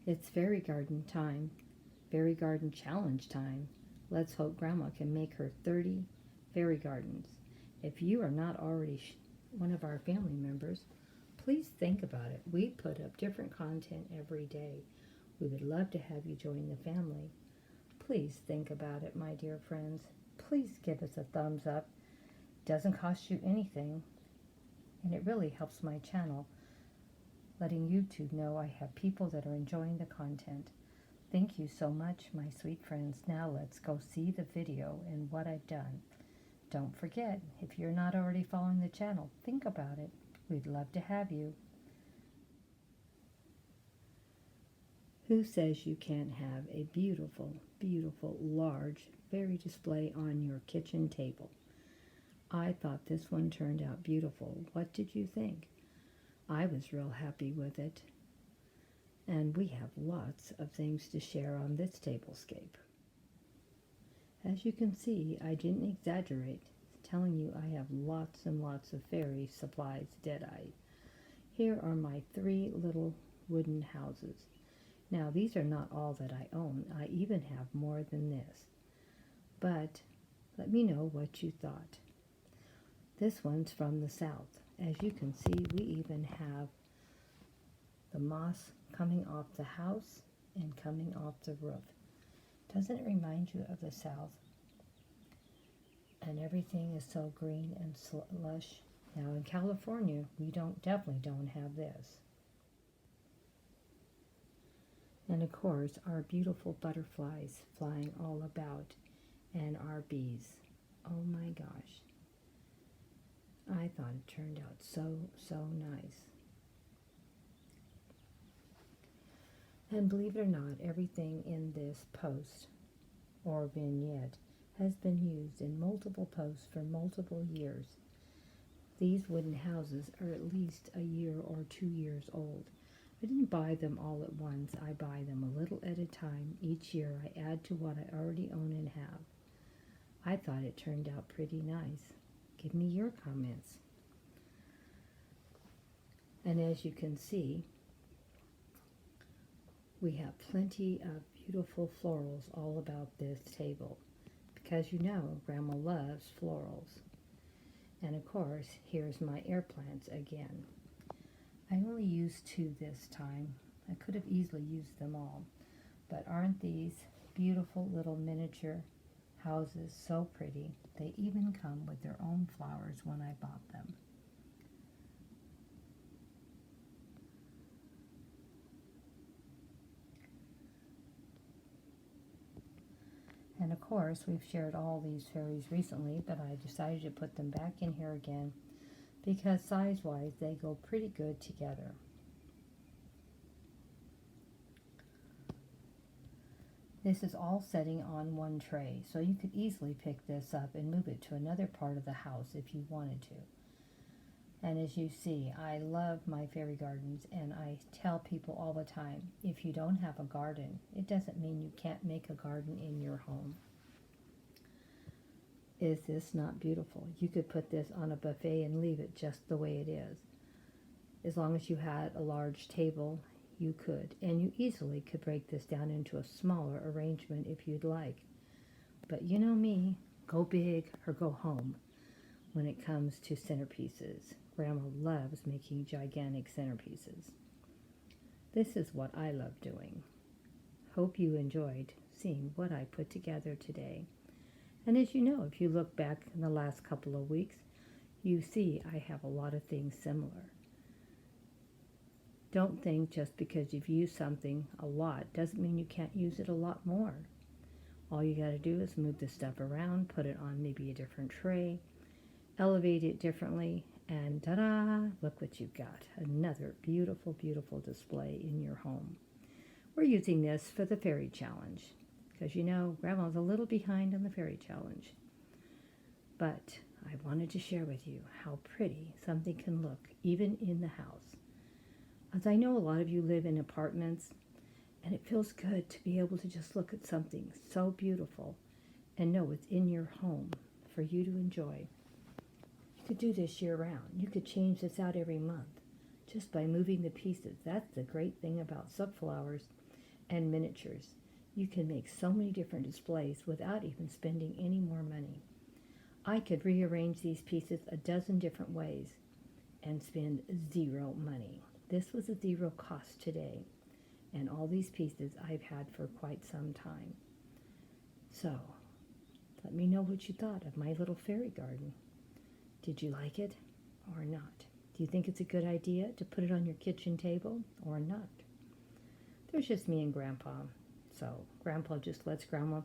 It's fairy garden time, fairy garden challenge time. Let's hope Grandma can make her 30 fairy gardens. If you are not already one of our family members, please think about it. We put up different content every day. We would love to have you join the family. Please think about it, my dear friends. Please give us a thumbs up. It doesn't cost you anything, and it really helps my channel, letting YouTube know I have people that are enjoying the content. Thank you so much, my sweet friends. Now let's go see the video and what I've done. Don't forget, if you're not already following the channel, think about it. We'd love to have you. Who says you can't have a beautiful, beautiful, large fairy display on your kitchen table? I thought this one turned out beautiful. What did you think? I was real happy with it. And we have lots of things to share on this tablescape. As you can see, I didn't exaggerate, telling you I have lots and lots of fairy supplies, did I? Here are my 3 little wooden houses. Now, these are not all that I own. I even have more than this. But let me know what you thought. This one's from the south. As you can see, we even have the moss coming off the house and coming off the roof. Doesn't it remind you of the south? And everything is so green and lush. Now in California, we definitely don't have this. And of course, our beautiful butterflies flying all about, and our bees. Oh my gosh. I thought it turned out so, so nice. And believe it or not, everything in this post or vignette has been used in multiple posts for multiple years. These wooden houses are at least a year or 2 years old. I didn't buy them all at once. I buy them a little at a time. Each year I add to what I already own and have. I thought it turned out pretty nice. Give me your comments. And as you can see, we have plenty of beautiful florals all about this table, because you know Grandma loves florals. And of course, here's my air plants again. I only used 2 this time. I could have easily used them all. But aren't these beautiful little miniature houses so pretty? They even come with their own flowers when I bought them. And of course, we've shared all these fairies recently, but I decided to put them back in here again because size-wise, they go pretty good together. This is all setting on one tray, so you could easily pick this up and move it to another part of the house if you wanted to. And as you see, I love my fairy gardens, and I tell people all the time, if you don't have a garden, it doesn't mean you can't make a garden in your home. Is this not beautiful? You could put this on a buffet and leave it just the way it is. As long as you had a large table, you could. And you easily could break this down into a smaller arrangement if you'd like. But you know me, go big or go home when it comes to centerpieces. Grandma loves making gigantic centerpieces. This is what I love doing. Hope you enjoyed seeing what I put together today. And as you know, if you look back in the last couple of weeks, you see I have a lot of things similar. Don't think just because you've used something a lot doesn't mean you can't use it a lot more. All you got to do is move the stuff around, put it on maybe a different tray, elevate it differently, and ta-da! Look what you've got. Another beautiful, beautiful display in your home. We're using this for the fairy challenge, because you know Grandma's a little behind on the fairy challenge. But I wanted to share with you how pretty something can look even in the house. As I know a lot of you live in apartments, and it feels good to be able to just look at something so beautiful and know it's in your home for you to enjoy. You could do this year round. You could change this out every month just by moving the pieces. That's the great thing about subflowers. and miniatures. You can make so many different displays without even spending any more money. I could rearrange these pieces a dozen different ways and spend zero money. This was a zero cost today, and all these pieces I've had for quite some time. So, let me know what you thought of my little fairy garden. Did you like it or not? Do you think it's a good idea to put it on your kitchen table or not? There's just me and Grandpa. So Grandpa just lets Grandma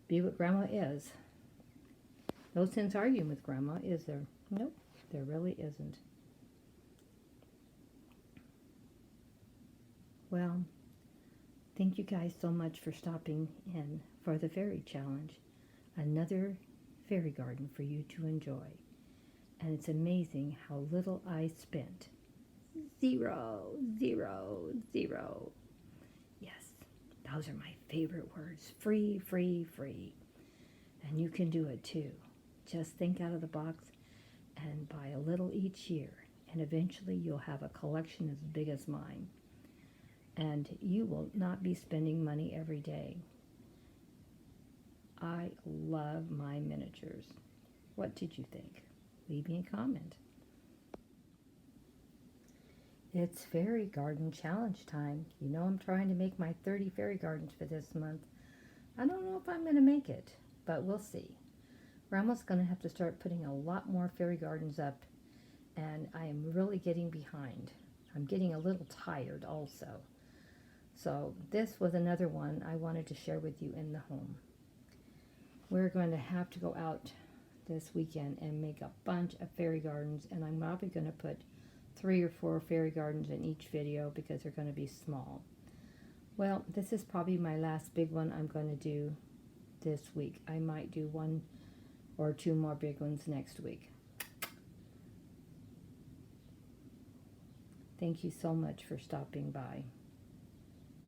be what Grandma is. No sense arguing with Grandma, is there? Nope, there really isn't. Well, thank you guys so much for stopping in for the Fairy Challenge. Another fairy garden for you to enjoy. And it's amazing how little I spent. Zero, zero, zero. Yes, those are my favorite words. Free, free, free. And you can do it too. Just think out of the box and buy a little each year. And eventually you'll have a collection as big as mine. And you will not be spending money every day. I love my miniatures. What did you think? Leave me a comment. It's Fairy Garden Challenge time. You know I'm trying to make my 30 fairy gardens for this month. I don't know if I'm going to make it, but we'll see. Grandma's going to have to start putting a lot more fairy gardens up, and I am really getting behind. I'm getting a little tired also. So this was another one I wanted to share with you in the home. We're going to have to go out this weekend and make a bunch of fairy gardens, and I'm probably going to put 3 or 4 fairy gardens in each video because they're going to be small. Well, this is probably my last big one I'm going to do this week. I might do 1 or 2 more big ones next week. Thank you so much for stopping by.